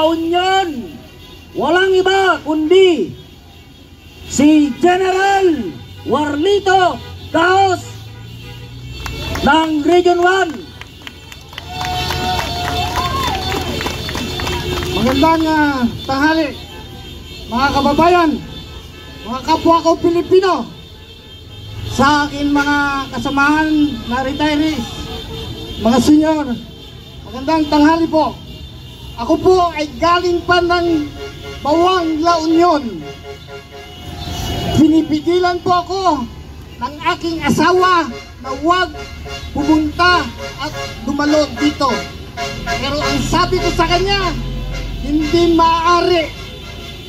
Union, walang iba kundi si General Warlito Caos ng Region 1. Magandang tanghali, mga kababayan, mga kapwa ko Pilipino, sa akin mga kasamahan na retirees, mga senior, magandang tanghali po. Ako po ay galing pa ng Bawang La Union. Pinipigilan po ako ng aking asawa na huwag pumunta at dumalog dito. Pero ang sabi ko sa kanya, hindi maaari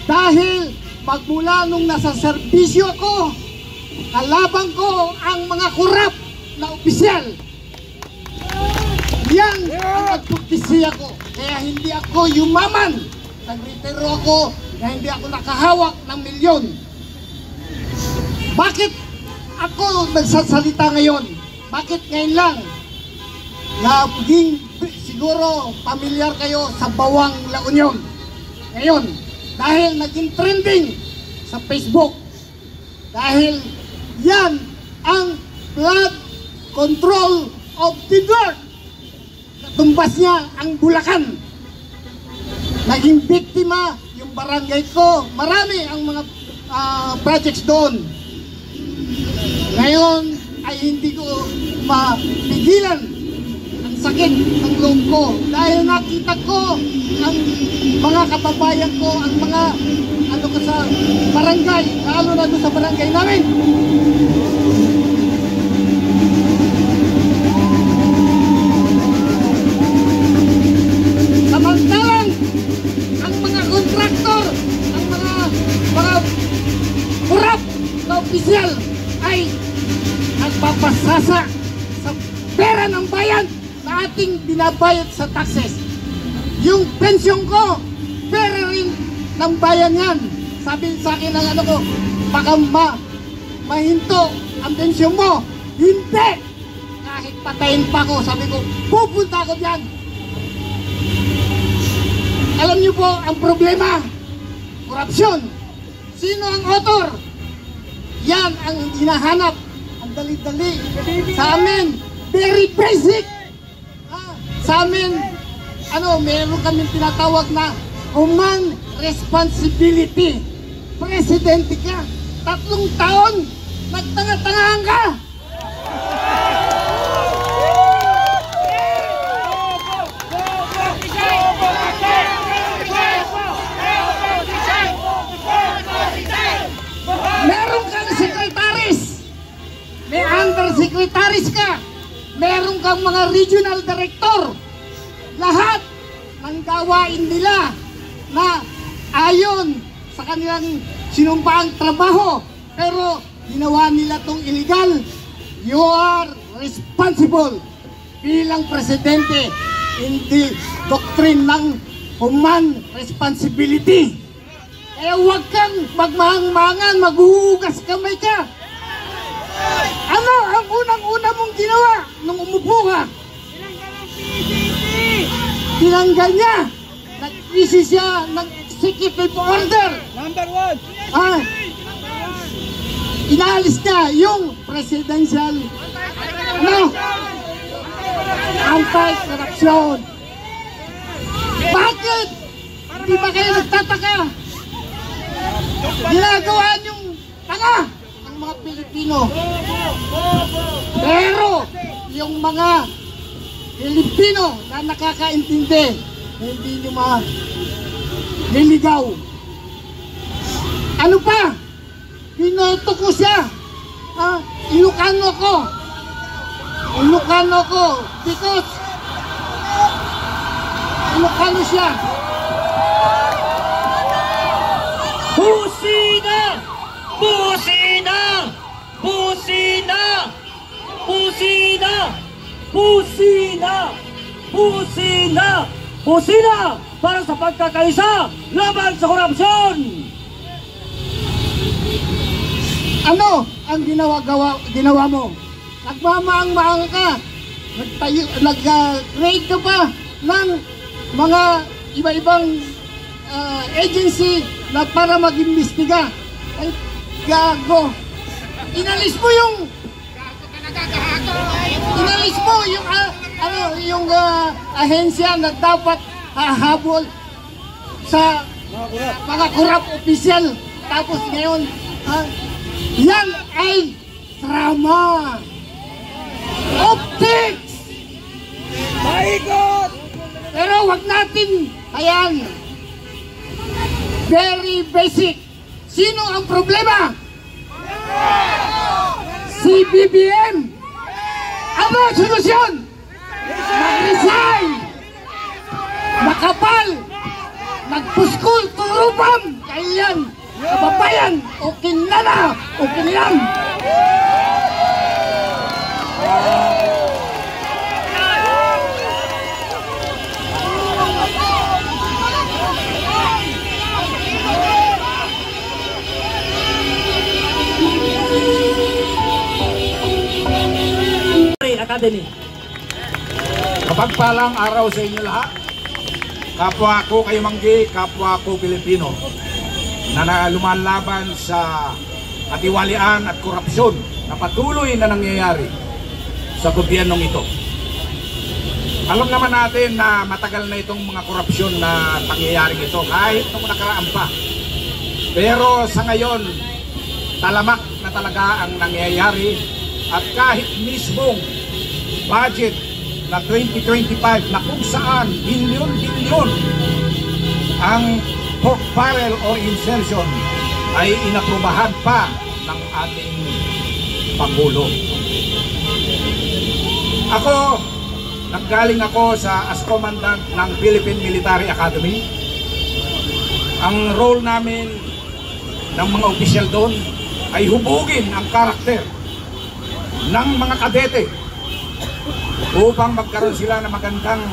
dahil magmula nung nasa serbisyo ko, kalaban ko ang mga kurap na opisyal. Yan ang nagpupisiya ko. Kaya hindi ako yumaman. Nagretiro ako na hindi ako nakahawak ng milyon. Bakit ako nagsasalita ngayon? Bakit ngayon lang? Naging siguro pamilyar kayo sa Bawang La Union. Ngayon, dahil naging trending sa Facebook. Dahil yan ang flood control of the north. Tumbas niya ang Bulacan. Naging biktima yung barangay ko. Marami ang mga projects doon. Ngayon ay hindi ko mapigilan ang sakit ng loob ko dahil nakita ko ang mga kababayan ko, ang mga sa barangay, lalo na doon sa barangay namin. Samantalang ang mga kontraktor, ang mga kurap na opisyal ay nagpapasasa sa pera ng bayan na ating binabayad sa taxes. Yung pensyon ko, pera rin ng bayan yan. Sabi sa akin ng ano ko, baka mahinto ang pensyon mo. Hindi! Kahit patayin pa ko, sabi ko, pupunta ako dyan. Alam niyo po ang problema, korupsyon. Sino ang author? Yan ang hinahanap. Ang dali-dali. Sa amin, very basic. Sa amin, meron kami tinatawag na human responsibility. Presidente ka, 3 taon, nagtanga-tangahan ka. Meron kang sekretaris, may undersecretaries ka, meron kang mga regional director. Lahat ng gawain nila na ayon sa kanilang sinumpaang trabaho, pero ginawa nila itong illegal. You are responsible bilang presidente in the doctrine ng human responsibility. Kaya huwag kang magmahang-mahangan, maghuhugas kamay ka. Ano ang unang-una mong ginawa nung umupo ka? Tinanggal niya. Nag-isi siya ng executive order. Number 1. Inaalis niya yung presidential anti-corruption. Bakit? Di ba kayo nagtataka? Ginagawa niyong tanga ang mga Pilipino. Pero yung mga Pilipino na nakakaintindi, hindi nyo niligaw. Ano pa? Binoto ko siya. Ilocano ko. Ilocano ko because Ilocano siya. Busina! Busina! Busina! Busina! Busina! Busina! Busina! Para sa pagkakaisa laban sa korupsyon! Ano ang ginawa mo? Nagmamaang-maang ka. Nag-grade ka pa ng mga iba-ibang agency na para mag-imbestiga. Ay, gago. Inalis mo yung ahensya na dapat hahabol sa mga korap opisyal. Tapos ngayon, yan ay drama. Optics! Maikot! Pero wag natin, ayan, very basic. Sino ang problema? Si BBM. Ano ang solusyon? Mag-resign. Makapal. Nagpuskol, turupam. Kaya yan, kababayan, okay na. Okay lang. Academy. Mapagpalang araw sa inyo lahat. Kapwa ko kayo Manggi, kapwa ko Pilipino na lumalaban sa katiwalian at korupsyon na patuloy na nangyayari sa gobyernong ito. Alam naman natin na matagal na itong mga korupsyon na nangyayaring ito kahit nung nakaraan pa. Pero sa ngayon, talamak na talaga ang nangyayari at kahit mismong budget na 2025 na kung saan bilyon-bilyon ang pork barrel o insertion ay inaprubahan pa ng ating Pangulo. Nanggaling ako as commandant ng Philippine Military Academy. Ang role namin ng mga opisyal doon ay hubugin ang karakter ng mga kadete upang magkaroon sila ng magandang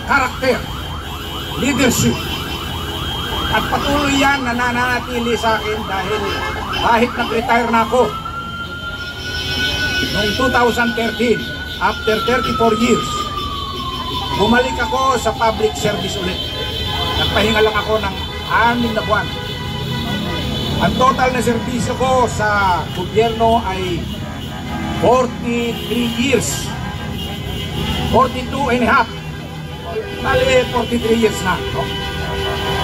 karakter, leadership. At patuloy yan na nananatili sa akin dahil kahit nag-retire na ako noong 2013, after 34 years, bumalik ako sa public service ulit. Nagpahinga lang ako ng 6 na buwan. Ang total na serbisyo ko sa gobyerno ay 43 years. 42 and a half. Bali, 43 years na. No?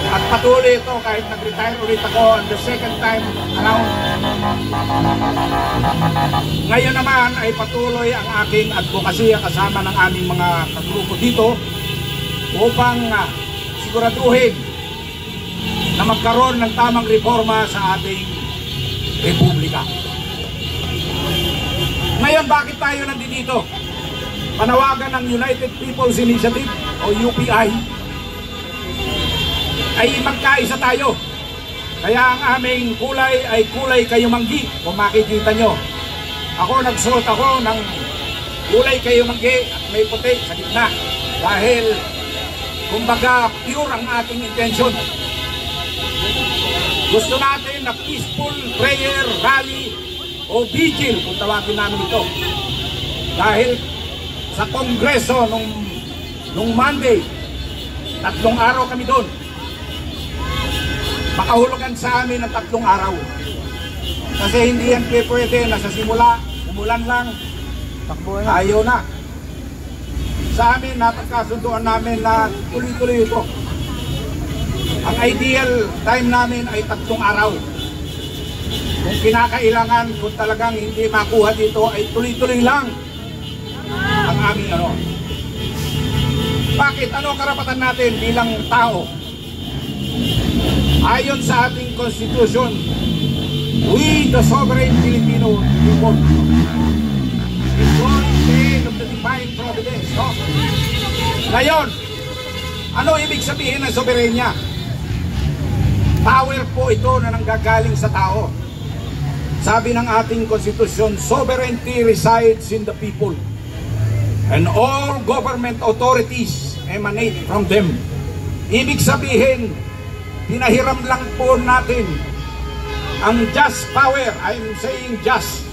At patuloy ito kahit nag-retire ulit ako the second time around. Ngayon naman ay patuloy ang aking advokasya kasama ng aming mga kagrupo dito upang siguraduhin na magkaroon ng tamang reforma sa ating republika. Ngayon, bakit tayo nandito? Panawagan ng United People's Initiative o UPI ay magkaisa tayo. Kaya ang aming kulay ay kulay kayo Manggi. Kung makikita nyo, nagsuot ako ng kulay kayo Manggi at may puti sa gitna. Dahil, kumbaga, pure ang ating intention. Gusto natin na peaceful prayer, rally, o vigil kung tawagin namin ito. Dahil sa Kongreso nung Monday, 3 araw kami doon. Makahulugan sa amin ng 3 araw. Kasi hindi yan pwede na sa simula, umulan lang, ayaw na. Sa amin, napagkasunduan namin na tuloy-tuloy ito. Ang ideal time namin ay 3 araw. Kung kinakailangan, kung talagang hindi makuha dito, ay tuloy-tuloy lang ang aming Bakit? Ano ang karapatan natin bilang tao? Ayon sa ating Constitution, we the sovereign Filipino people employ of the divine providence. No? Ngayon, ano ibig sabihin ng soberenya? Power po ito na nanggagaling sa tao. Sabi ng ating Constitution, sovereignty resides in the people and all government authorities emanate from them. Ibig sabihin, pinahiram lang po natin ang just power. I'm saying just.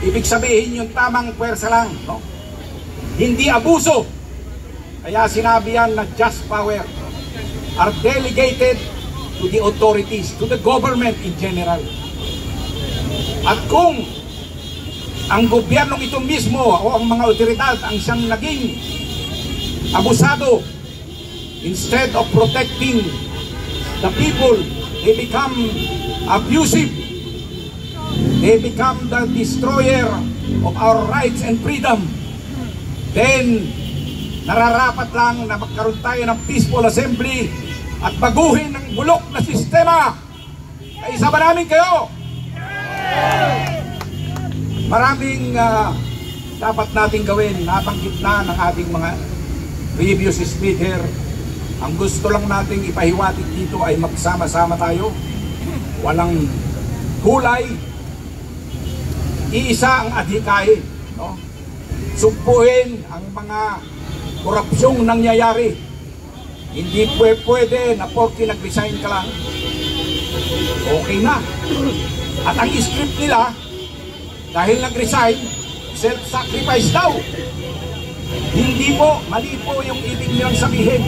Ibig sabihin yung tamang pwersa lang, no? Hindi abuso. Kaya sinabi yan na just power. are delegated to the authorities, to the government in general. At kung ang gobyernong ito mismo o ang mga otoridad ang siyang naging abusado, instead of protecting the people, they become abusive. They become the destroyer of our rights and freedom. Then, nararapat lang na magkaroon tayo ng peaceful assembly at baguhin ng bulok na sistema. Kaisa ba namin kayo? Maraming dapat natin gawin. Nabanggit na ng ating mga previous speaker. Ang gusto lang nating ipahiwatig dito ay magsama-sama tayo. Walang kulay. Iisa ang adhikain. No? Sumpuhin ang mga korupsyong nangyayari. Hindi pwede na porke nag-resign ka lang, okay na. At ang script nila, dahil nag-resign, self-sacrifice daw. Hindi po, mali po yung ibig nilang sabihin.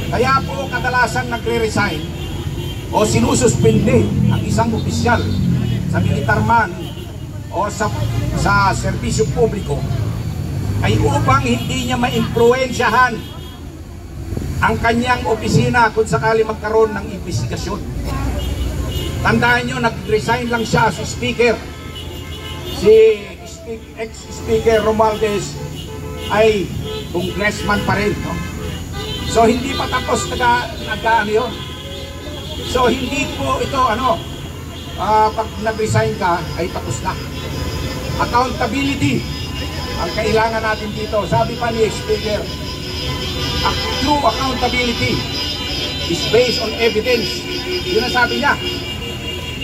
Kaya po kadalasan nagre-resign o sinususpinde ang isang opisyal sa militar man o sa serbisyo publiko ay upang hindi niya ma-impluensyahan ang kanyang opisina kung sakali magkaroon ng investigasyon. Tandaan nyo, nag-resign lang siya as speaker. Si ex-speaker Romualdez ay congressman pa rin. No? So hindi pa tapos nag-ano yun. So hindi po ito pag nag-resign ka ay tapos na. Accountability ang kailangan natin dito. Sabi pa ni speaker, true accountability is based on evidence. Yun ang sabi niya.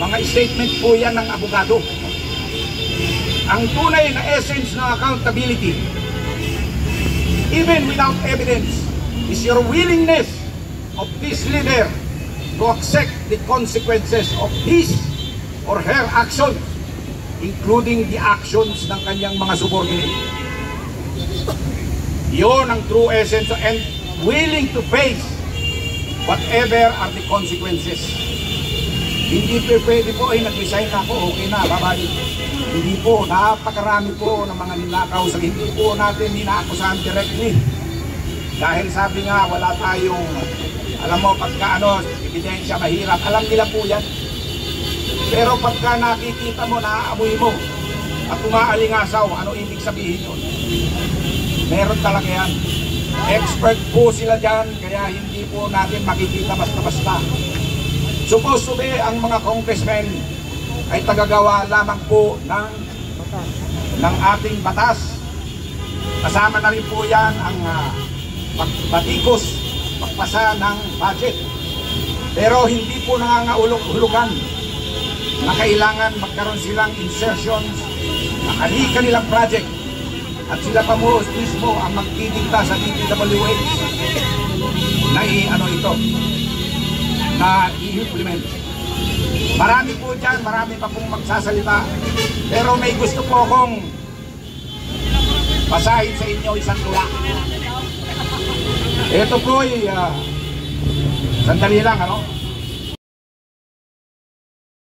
Mga statement po yan ng abogado. Ang tunay na essence ng accountability, even without evidence, is your willingness of this leader to accept the consequences of his or her actions, including the actions ng kanyang mga subordinate. Yun ang true essence, and willing to face whatever are the consequences. Hindi pwede po, nag-resign ako, okay na, babalik. Hindi po, napakarami po ng mga ninakaw sa hindi po natin ninaakusahan directly. Dahil sabi nga, wala tayong, alam mo, pagka ebidensya mahirap, alam nila po yan. Pero pagka nakikita mo, naaamoy mo, at umaalingasaw, ano ibig sabihin yun? Meron talaga yan. Expert po sila dyan, kaya hindi po natin makikita basta-basta. Supposed to be, ang mga congressmen ay tagagawa lamang po ng ating batas. Kasama na rin po yan ang pagbatikos, pagpasa ng budget. Pero hindi po nangangahulugan na kailangan magkaroon silang insertions na kanilang project. At sila pa mo mismo ang magdidikta sa DPWH na na i-implement. Marami po dyan, marami pa pong magsasalita. Pero may gusto po akong basahin sa inyo isang tula. Ito po ay sandali lang,